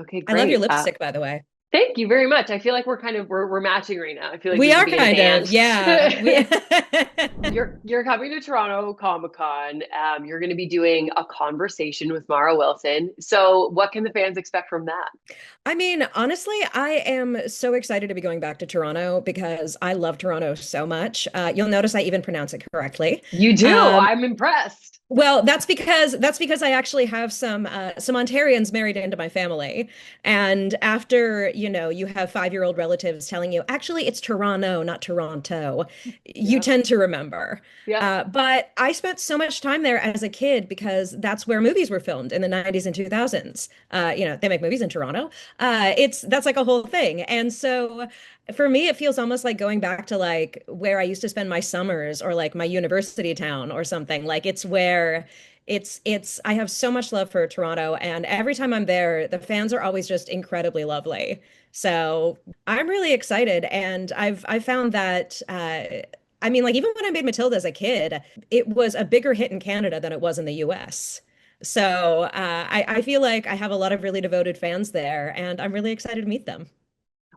Okay, I love your great. lipstick, by the way. Thank you very much. I feel like we're matching right now. I feel like We we could are be in a kind of, band. yeah. We You're coming to Toronto Comic Con. You're going to be doing a conversation with Mara Wilson. So, what can the fans expect from that? I mean, honestly, I am so excited to be going back to Toronto because I love Toronto so much. You'll notice I even pronounce it correctly. You do. Um, I'm impressed. well, that's because I actually have some Ontarians married into my family, and after you have 5-year-old relatives telling you actually it's Toronto, not Toronto, you Yeah. tend to remember. Yeah. But I spent so much time there as a kid because that's where movies were filmed in the 90s and 2000s. They make movies in Toronto. That's like a whole thing, and so for me, it feels almost like going back to like where I used to spend my summers or like my university town or something. Like it's where it's I have so much love for Toronto, and every time I'm there, the fans are always just incredibly lovely. So I'm really excited, and I've found that I mean, like even when I made Matilda as a kid, it was a bigger hit in Canada than it was in the US. So I feel like I have a lot of really devoted fans there, and I'm really excited to meet them.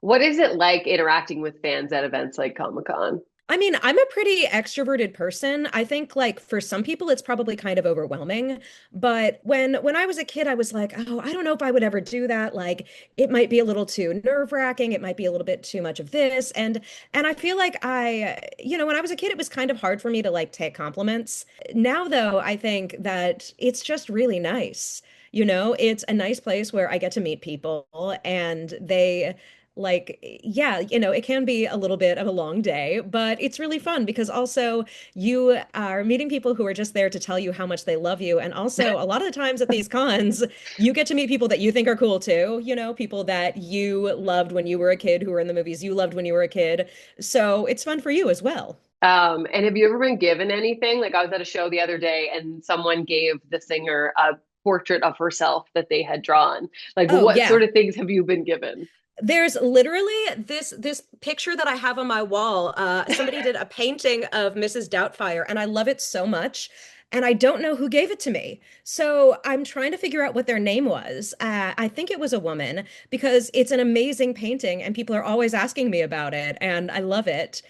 What is it like interacting with fans at events like Comic Con? I mean, I'm a pretty extroverted person. I think like for some people it's probably kind of overwhelming, but when I was a kid I was like, "Oh, I don't know if I would ever do that. Like it might be a little too nerve-wracking. It might be a little bit too much of this." And I feel like when I was a kid it was kind of hard for me to like take compliments. Now though, I think that it's just really nice. It's a nice place where I get to meet people and they like, yeah, it can be a little bit of a long day, but it's really fun because also you are meeting people who are just there to tell you how much they love you. And also, a lot of the times at these cons, you get to meet people that you think are cool too, people that you loved when you were a kid, who were in the movies you loved when you were a kid. So it's fun for you as well. And have you ever been given anything? Like I was at a show the other day and someone gave the singer a portrait of herself that they had drawn. Like Oh, what sort yeah. of things have you been given? There's literally this picture that I have on my wall. Somebody did a painting of Mrs. Doubtfire, and I love it so much. And I don't know who gave it to me. So I'm trying to figure out what their name was. I think it was a woman because it's an amazing painting, and people are always asking me about it, and I love it.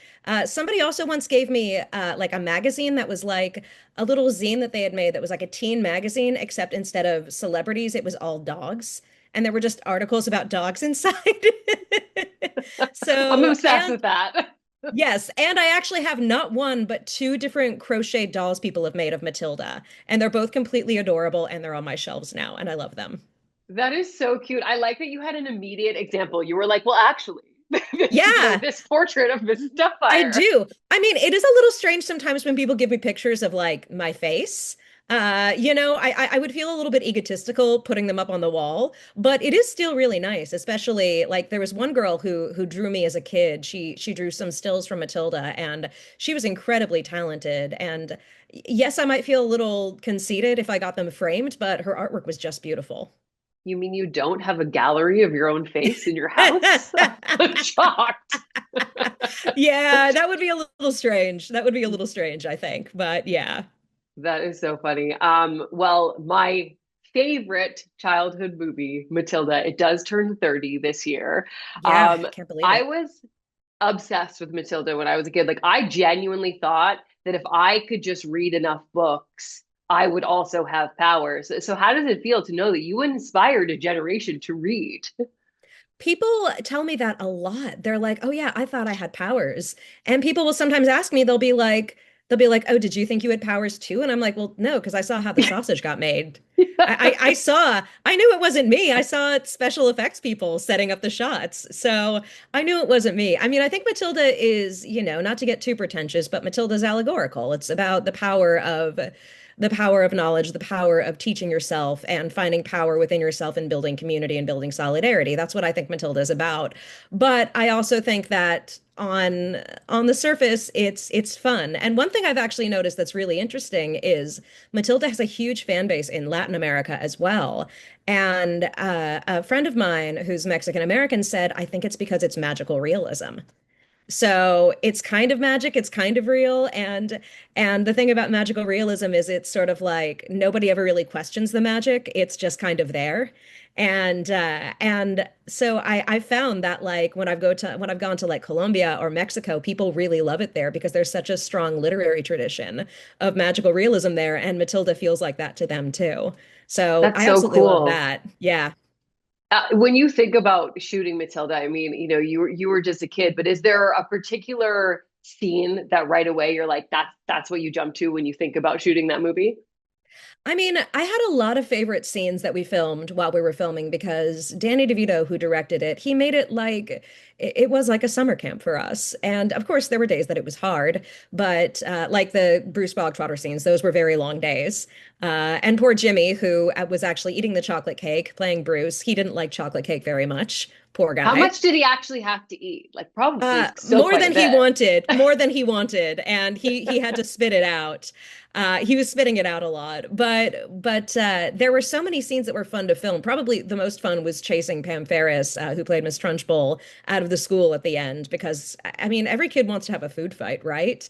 Somebody also once gave me like a magazine that was like a little zine that they had made that was like a teen magazine, except instead of celebrities, it was all dogs and there were just articles about dogs inside. I'm So, obsessed and with that. yes, and I actually have not one, but two different crochet dolls people have made of Matilda, and they're both completely adorable, and they're on my shelves now, and I love them. That is so cute. I like that you had an immediate example. You were like, well, actually, Yeah, this portrait of Mrs. I Doubtfire. do. I mean, it is a little strange sometimes when people give me pictures of like my face. I would feel a little bit egotistical putting them up on the wall, but it is still really nice, especially like there was one girl who drew me as a kid. She drew some stills from Matilda and she was incredibly talented. And yes, I might feel a little conceited if I got them framed, but her artwork was just beautiful. You mean you don't have a gallery of your own face in your house? I'm shocked. Yeah, that would be a little strange. That would be a little strange, I think. But yeah. That is so funny. Well, my favorite childhood movie, Matilda, it does turn 30 this year. Yeah, Um, can't believe I it. was obsessed with Matilda when I was a kid. Like, I genuinely thought that if I could just read enough books, I would also have powers. So, how does it feel to know that you inspired a generation to read? People tell me that a lot. They're like, "Oh yeah, I thought I had powers." And people will sometimes ask me, they'll be like, "Oh, did you think you had powers too?" And I'm like, "Well, no, because I saw how the sausage got made. I knew it wasn't me. I saw it special effects people setting up the shots. So I knew it wasn't me. I mean, I think Matilda is, not to get too pretentious, but Matilda's allegorical. It's about the power of knowledge, the power of teaching yourself and finding power within yourself and building community and building solidarity. That's what I think Matilda is about. But I also think that on the surface, it's fun. And one thing I've actually noticed that's really interesting is Matilda has a huge fan base in Latin America as well. And a friend of mine who's Mexican American said, I think it's because it's magical realism. So it's kind of magic, it's kind of real, and the thing about magical realism is it's sort of like nobody ever really questions the magic. It's just kind of there. And so I found that like when I've gone to like Colombia or Mexico, people really love it there because there's such a strong literary tradition of magical realism there, and Matilda feels like that to them too. So That's I so absolutely love cool. that. Yeah. When you think about shooting Matilda, I mean, you were just a kid, but is there a particular scene that right away you're like, that's what you jump to when you think about shooting that movie? I mean, I had a lot of favorite scenes that we filmed while we were filming because Danny DeVito, who directed it, he made it like it was like a summer camp for us. And of course, there were days that it was hard, but like the Bruce Bogtrotter scenes, those were very long days. And poor Jimmy, who was actually eating the chocolate cake, playing Bruce, he didn't like chocolate cake very much. Poor How guy. much did he actually have to eat? Like probably still More quite a than he bit. wanted, more than he wanted, and he had to spit it out. He was spitting it out a lot, but there were so many scenes that were fun to film. Probably the most fun was chasing Pam Ferris, who played Miss Trunchbull, out of the school at the end because I mean every kid wants to have a food fight, right?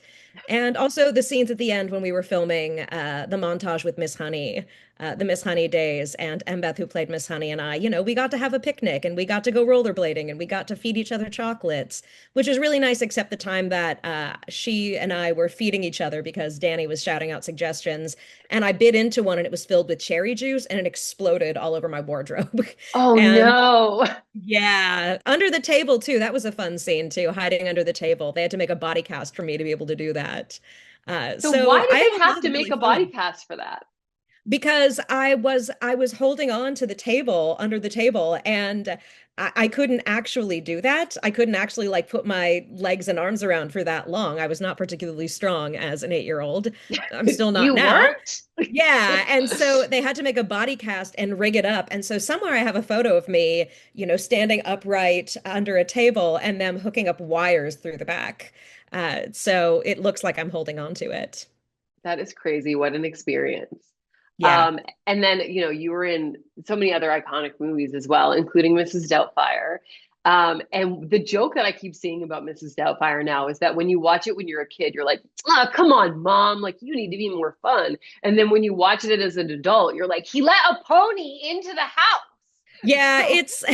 And also the scenes at the end when we were filming the montage with Miss Honey, the Miss Honey days, and Embeth, who played Miss Honey, and I, we got to have a picnic and we got to go rollerblading and we got to feed each other chocolates, which was really nice, except the time that she and I were feeding each other because Danny was shouting out suggestions, and I bit into one and it was filled with cherry juice and it exploded all over my wardrobe. Oh And no. yeah, under the table too. That was a fun scene too, hiding under the table. They had to make a body cast for me to be able to do that. So why So did I have they a have lot to of make really a body fun cast for that? because I was holding on to the table under the table and I couldn't actually do that. I couldn't actually like put my legs and arms around for that long. I was not particularly strong as an 8-year-old. I'm still not You now. weren't? Yeah, and so they had to make a body cast and rig it up. And so somewhere I have a photo of me, standing upright under a table and them hooking up wires through the back. So it looks like I'm holding on to it. That is crazy. What an experience. Yeah. Um, and then, you were in so many other iconic movies as well, including Mrs. Doubtfire. And the joke that I keep seeing about Mrs. Doubtfire now is that when you watch it when you're a kid, you're like, oh, come on, mom, like you need to be more fun. And then when you watch it as an adult, you're like, he let a pony into the house. Yeah, So, it's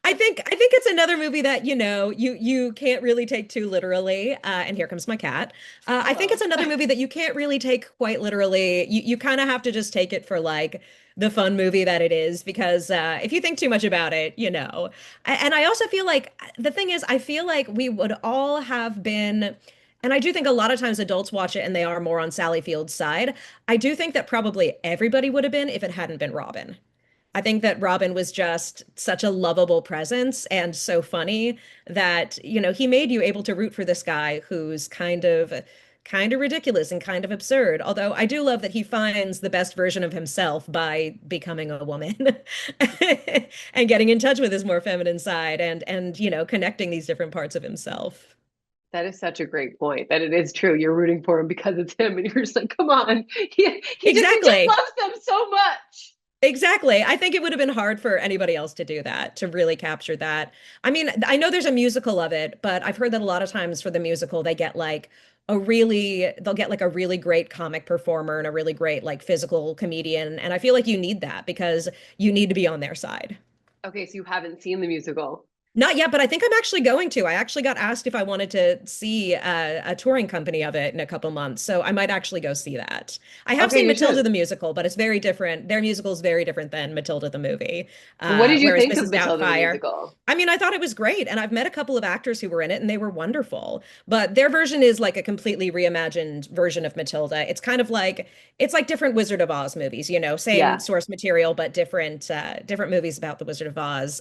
I think it's another movie that, you can't really take too literally. And here comes my cat. I think it's hello. another movie that you can't really take quite literally. You kind of have to just take it for like the fun movie that it is because if you think too much about it, And I also feel like the thing is, I feel like we would all have been. And I do think a lot of times adults watch it and they are more on Sally Field's side. I do think that probably everybody would have been if it hadn't been Robin. I think that Robin was just such a lovable presence and so funny that, he made you able to root for this guy who's kind of ridiculous and kind of absurd. Although I do love that he finds the best version of himself by becoming a woman and getting in touch with his more feminine side and connecting these different parts of himself. That is such a great point that it is true. You're rooting for him because it's him, and you're just like, come on. He just Exactly. loves them so much. Exactly. I think it would have been hard for anybody else to do that, to really capture that. I mean, I know there's a musical of it, but I've heard that a lot of times for the musical, they'll get like a really great comic performer and a really great like physical comedian. And I feel like you need that because you need to be on their side. Okay, so you haven't seen the musical. Not yet, but I think I'm actually going to. I actually got asked if I wanted to see a touring company of it in a couple months, so I might actually go see that. I have Okay, seen you Matilda should. the musical, but it's very different. Their musical is very different than Matilda the movie. What did you Whereas think of Mrs. Matilda the Doubtfire, musical? I mean, I thought it was great, and I've met a couple of actors who were in it, and they were wonderful. But their version is like a completely reimagined version of Matilda. It's like different Wizard of Oz movies, same Yeah, source material, but different movies about the Wizard of Oz.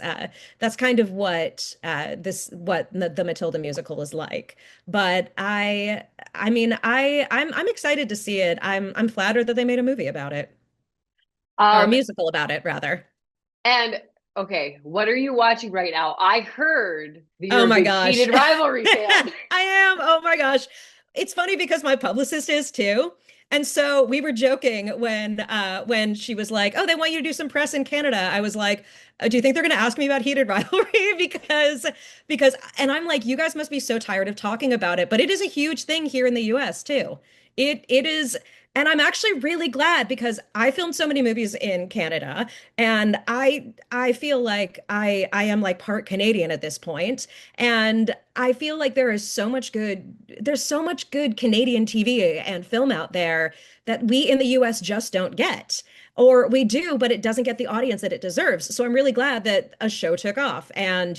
That's kind of what the Matilda musical is like. But I mean I'm excited to see it. I'm flattered that they made a movie about it or a Um, musical about it rather. and okay, what are you watching right now? I heard that Oh you're a my big gosh. heated rivalry fan. I am. Oh my gosh. It's funny because my publicist is too. And so we were joking when she was like, "Oh, they want you to do some press in Canada." I was like, "Do you think they're going to ask me about heated rivalry?" Because and I'm like, "You guys must be so tired of talking about it, but it is a huge thing here in the US too. It is, and I'm actually really glad because I filmed so many movies in Canada, and I feel like I am like part Canadian at this point, and I feel like there's so much good Canadian TV and film out there that we in the US just don't get. Or we do, but it doesn't get the audience that it deserves. So I'm really glad that a show took off. And,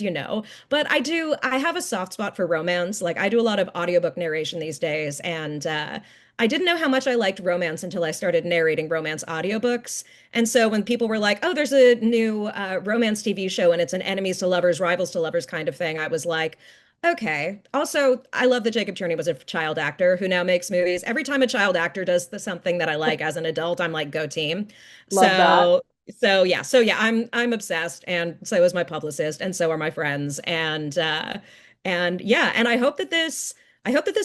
but I have a soft spot for romance. Like I do a lot of audiobook narration these days. And I didn't know how much I liked romance until I started narrating romance audiobooks. And so when people were like, oh, there's a new romance TV show and it's an enemies to lovers, rivals to lovers kind of thing, I was like, okay. Also, I love that Jacob Cherney was a child actor who now makes movies. Every time a child actor does something that I like as an adult, I'm like, go team. Love that. So, so yeah, I'm obsessed, and so is my publicist, and so are my friends, and yeah, and I hope that this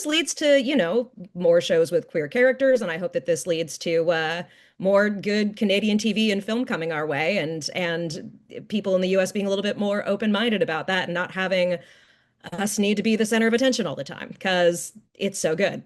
leads to, more shows with queer characters, and I hope that this leads to more good Canadian TV and film coming our way, and people in the US being a little bit more open-minded about that and not having us need to be the center of attention all the time because it's so good.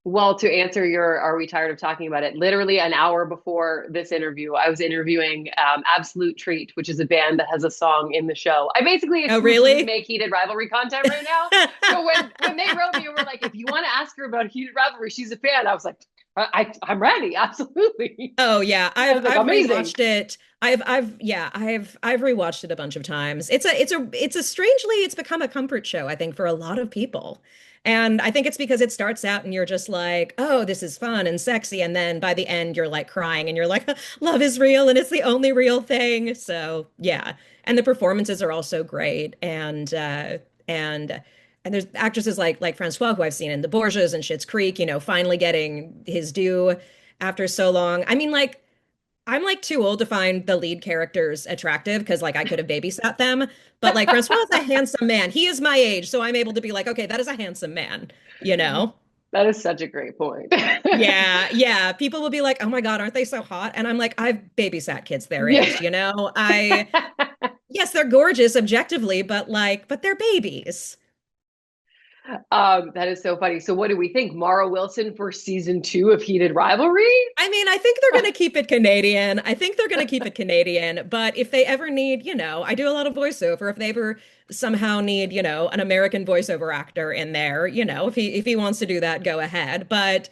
Well, to answer your, are we tired of talking about it? Literally an hour before this interview, I was interviewing Absolute Treat, which is a band that has a song in the show. I basically Oh, exclusively really? make heated rivalry content right now. So when they wrote me and were like, if you want to ask her about heated rivalry, she's a fan. I was like, I'm ready, absolutely. Oh yeah, I was like, I've amazing. rewatched it. I've rewatched it a bunch of times. It's a strangely it's become a comfort show, I think, for a lot of people. And I think it's because it starts out and you're just like, oh, this is fun and sexy, and then by the end you're like crying and you're like, love is real and it's the only real thing. So yeah. And the performances are also great. And there's actresses like Francois, who I've seen in The Borgias and Schitt's Creek, finally getting his due after so long. I mean, like, I'm like too old to find the lead characters attractive because like I could have babysat them. But like Francois is a handsome man. He is my age, so I'm able to be like, okay, that is a handsome man, you know? That is such a great point. Yeah, yeah. People will be like, oh my God, aren't they so hot? And I'm like, I've babysat kids their Yeah. age, you know? Yes, they're gorgeous objectively, but they're babies. That is so funny. So what do we think? Mara Wilson for season two of Heated Rivalry? I mean, I think they're going to keep it Canadian. I think they're going to keep it Canadian. But if they ever need, I do a lot of voiceover. If they ever somehow need, an American voiceover actor in there, if he wants to do that, go ahead. But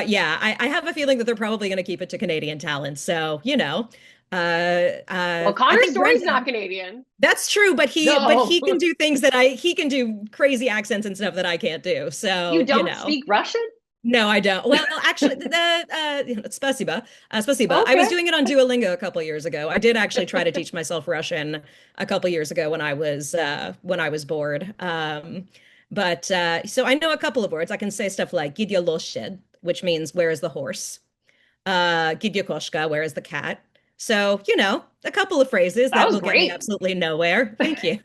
yeah, I have a feeling that they're probably going to keep it to Canadian talent. So, Well, I Connor think Story's not Brendan. Canadian. That's true, but he but No. he can do things that he can do crazy accents and stuff that I can't do. You So, don't speak Russian? no, I don't. Well, actually, spasiba, spasiba. I was Okay. doing it on Duolingo a couple years ago. I did actually try to teach myself Russian a couple years ago when I was bored. But so I know a couple of words. I can say stuff like "Gidya loshed," which means "where is the horse?" "Gidya koshka," "where is the cat?" So, a couple of phrases That that was will get me great. absolutely nowhere. Thank you.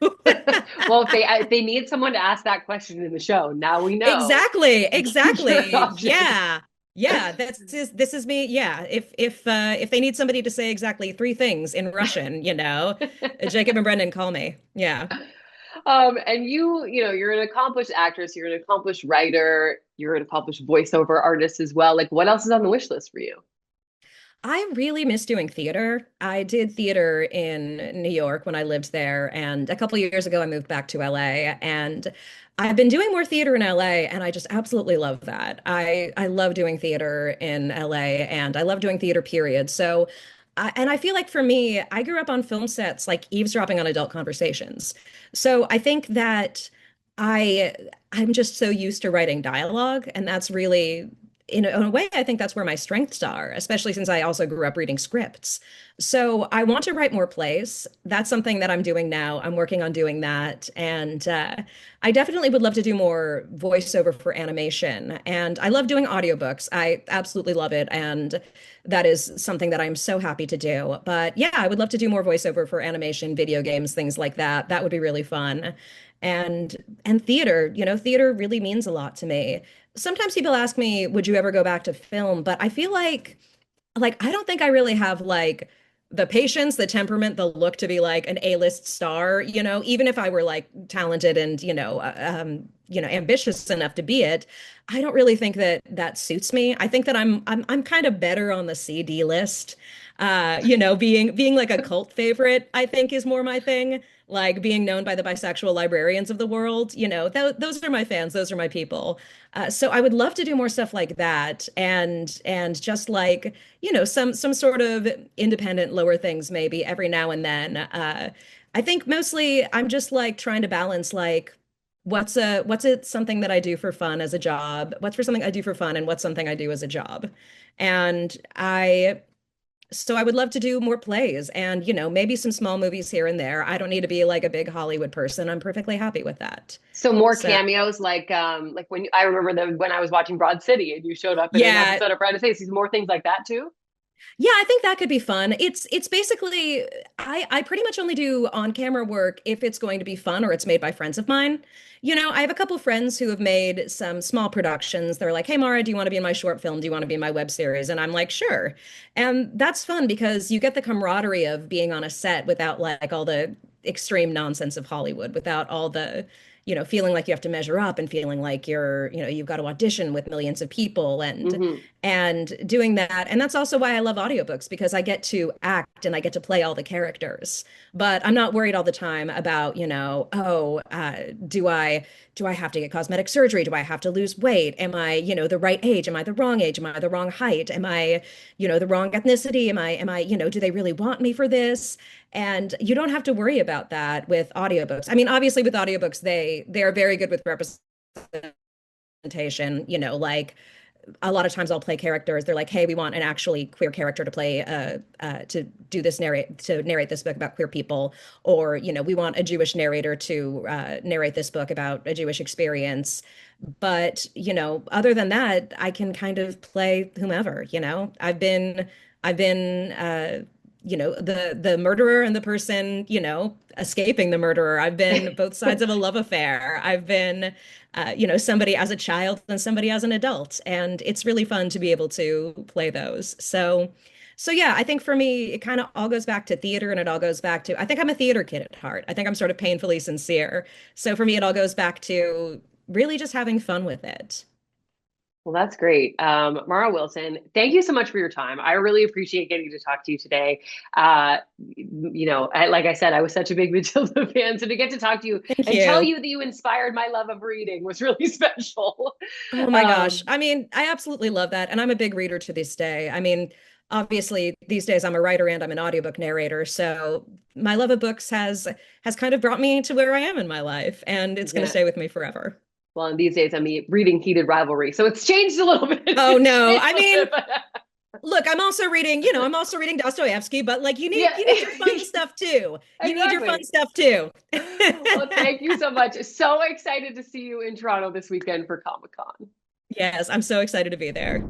Well, if they need someone to ask that question in the show, now we know Exactly, future exactly. options. Yeah. Yeah, this is me. Yeah. If they need somebody to say exactly three things in Russian, Jacob and Brendan call me. Yeah. And you're an accomplished actress, you're an accomplished writer, you're an accomplished voiceover artist as well. Like, what else is on the wish list for you? I really miss doing theater. I did theater in New York when I lived there, and a couple of years ago I moved back to LA, and I've been doing more theater in LA, and I just absolutely love that. I love doing theater in LA, and I love doing theater period. So and I feel like for me, I grew up on film sets like eavesdropping on adult conversations. So I think that I I'm just so used to writing dialogue, and that's really in a way, I think that's where my strengths are, especially since I also grew up reading scripts. So I want to write more plays. That's something that I'm doing now. I'm working on doing that. And I definitely would love to do more voiceover for animation. And I love doing audiobooks. I absolutely love it. And that is something that I'm so happy to do. But yeah, I would love to do more voiceover for animation, video games, things like that. That would be really fun. And and theater, theater really means a lot to me. sometimes people ask me, would you ever go back to film? But I feel like I don't think I really have like the patience, the temperament, the look to be like an A-list star, even if I were like talented and, ambitious enough to be it. I don't really think that that suits me. I think that I'm kind of better on the CD list. Being like a cult favorite, I think is more my thing. Like being known by the bisexual librarians of the world, those are my fans, those are my people. So I would love to do more stuff like that, and just like some sort of independent lower things maybe every now and then. I think mostly I'm just like trying to balance like what's it something that I do for fun as a job, what's for something I do for fun, and what's something I do as a job. And I would love to do more plays and maybe some small movies here and there. I don't need to be like a big Hollywood person. I'm perfectly happy with that. So more So cameos, like when I remember when I was watching Broad City and you showed up in an yeah, episode of Bride of Stacy's, more things like that too. yeah, I think that could be fun. It's basically I pretty much only do on-camera work if it's going to be fun or it's made by friends of mine. I have a couple friends who have made some small productions. They're like, "Hey Mara, do you want to be in my short film? Do you want to be in my web series?" And I'm like, "Sure." And that's fun because you get the camaraderie of being on a set without like all the extreme nonsense of Hollywood, without all the feeling like you have to measure up and feeling like you've got to audition with millions of people Hmm. and doing that. And that's also why I love audiobooks because I get to act and I get to play all the characters. But I'm not worried all the time about, do I have to get cosmetic surgery? Do I have to lose weight? Am I, the right age? Am I the wrong age? Am I the wrong height? Am I, the wrong ethnicity? Am I, do they really want me for this? And you don't have to worry about that with audiobooks. I mean, obviously with audiobooks, they are very good with representation, like a lot of times I'll play characters. They're like, "Hey, we want an actually queer character to play, to do this narrate this book about queer people," or we want a Jewish narrator to narrate this book about a Jewish experience. But other than that, I can kind of play whomever. I've been the murderer and the person escaping the murderer. I've been both sides of a love affair. I've been somebody as a child and somebody as an adult. And it's really fun to be able to play those. So yeah, I think for me, it kind of all goes back to theater and it all goes back to, I think I'm a theater kid at heart. I think I'm sort of painfully sincere. So for me, it all goes back to really just having fun with it. Well, that's great. Mara Wilson, thank you so much for your time. I really appreciate getting to talk to you today. Like I said, I was such a big Matilda fan. So to get to talk to you Thank and tell you. you that you inspired my love of reading was really special. Oh my gosh. Um, I mean, I absolutely love that. And I'm a big reader to this day. I mean, obviously these days I'm a writer and I'm an audiobook narrator. So my love of books has kind of brought me to where I am in my life, and it's going to yeah. stay with me forever. Well, and these days I'm reading Heated Rivalry. So it's changed a little bit. Oh It's no. changed I a little mean, bit, but look, I'm also reading Dostoevsky, but like yeah, you need your fun stuff too. You need your fun exactly. stuff too. Well, thank you so much. So excited to see you in Toronto this weekend for Comic Con. Yes, I'm so excited to be there.